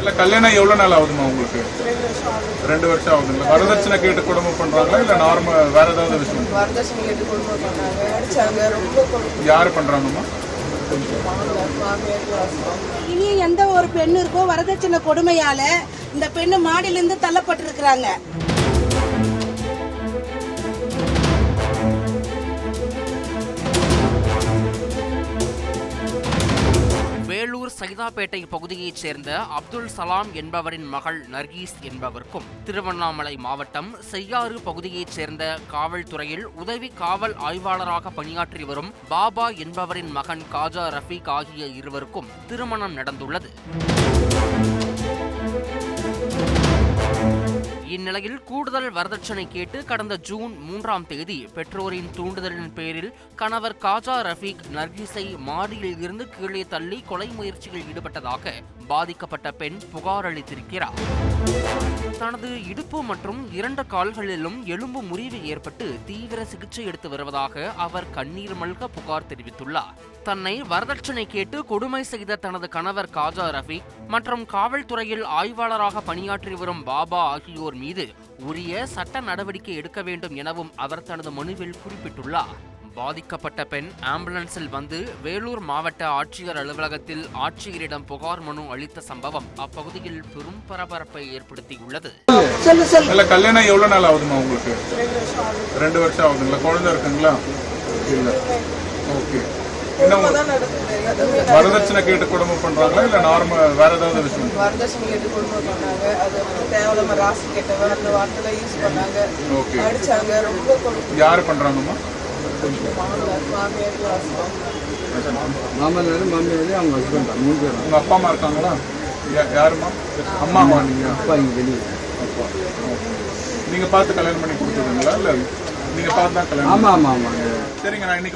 இல்ல கல்யாணம் எவ்வளவு நாள் ஆகுதுமா உங்களுக்கு? 2 வருஷம் ஆகுதுங்களா? வரதட்சணை கேட்டு குடும்பம் பண்றாங்களா இல்ல நார்மல் வேற ஏதாவது விஷயம்? வரதட்சணை கேட்டு குடும்பம் பண்ணாங்க, அடிச்சாங்க, ரொம்ப யாரு பண்றாங்கம்மா? இனி எந்த ஒரு பெண்ணிற்கோ வரதட்சணை கொடுமையால இந்த பெண்ணு மாடியிலிருந்து தள்ளப்பட்டிருக்கிறாங்க. வேலூர் சைதாப்பேட்டை பகுதியைச் சேர்ந்த அப்துல் சலாம் என்பவரின் மகள் நர்கீஸ் என்பவருக்கும், திருவண்ணாமலை மாவட்டம் செய்யாறு பகுதியைச் சேர்ந்த காவல்துறையில் உதவி காவல் ஆய்வாளராக பணியாற்றி வரும் பாபா என்பவரின் மகன் காஜா ரஃபீக் ஆகிய இருவருக்கும் திருமணம் நடந்துள்ளது. இந்நிலையில் கூடுதல் வரதட்சணை கேட்டு கடந்த ஜூன் 3ஆம் தேதி பெற்றோரின் தூண்டுதலின் பேரில் கணவர் காஜா ரஃபீக் நர்கீஸை மாடியில் இருந்து கீழே தள்ளி கொலை முயற்சியில் ஈடுபட்டதாக பாதிக்கப்பட்ட பெண் புகார் அளித்திருக்கிறார். தனது இடுப்பு மற்றும் 2 கால்களிலும் எலும்பு முறிவு ஏற்பட்டு தீவிர சிகிச்சை எடுத்து வருவதாக அவர் கண்ணீர் மல்க புகார் தெரிவித்துள்ளார். தன்னை வரதட்சணை கேட்டு கொடுமை செய்த தனது கணவர் காஜா ரஃபீக் மற்றும் காவல்துறையில் ஆய்வாளராக பணியாற்றி வரும் பாபா ஆகியோர் மீது உரிய சட்ட நடவடிக்கை எடுக்க வேண்டும் எனவும் அவர் தனது மனுவில் குறிப்பிட்டுள்ளார். பாதிக்கப்பட்ட பெண் ஆம்புலன்ஸில் வந்து வேலூர் மாவட்ட ஆட்சியர் அலுவலகத்தில் ஆட்சியரிடம் புகார் மனு அளித்த சம்பவம் அப்பகுதியில் பெரும் பரபரப்பை ஏற்படுத்தியுள்ளது. கல்யாணம் எவ்வளவு நாள் ஆகுதுமா உங்களுக்கு? 2 வருஷம் ஆகுதுங்களா? குழந்தை இருக்குங்களா? இல்ல. ஓகே. வரதட்சணை கேட்டு குடும்பம் பண்றாங்களா இல்ல நார்மல் வேற ஏதாவது விஷயம்? வரதட்சணை கேட்டு குடும்பம் பண்ணாங்க, அது தேவையில்லாம ராசி கேட்டவ அந்த வார்த்தையில யூஸ் பண்ணாங்க, அடிச்சாங்க, ரொம்ப யாரு பண்றாங்கம்மா? மாமனார் மாமியார் அவங்க ஹஸ்பண்ட் 3 பேர். உங்க அப்பா அம்மா இருக்காங்களா? யாருமா? அம்மாமா? நீங்க அப்பா இங்க வெளியே. அப்பா. நீங்க பார்த்து கல்யாணம் பண்ணி கொடுத்ததுங்களா இல்ல நீங்க பார்த்து தான் கல்யாணம்? ஆமா ஆமா ஆமா. சரிங்க, நான் இன்னைக்கு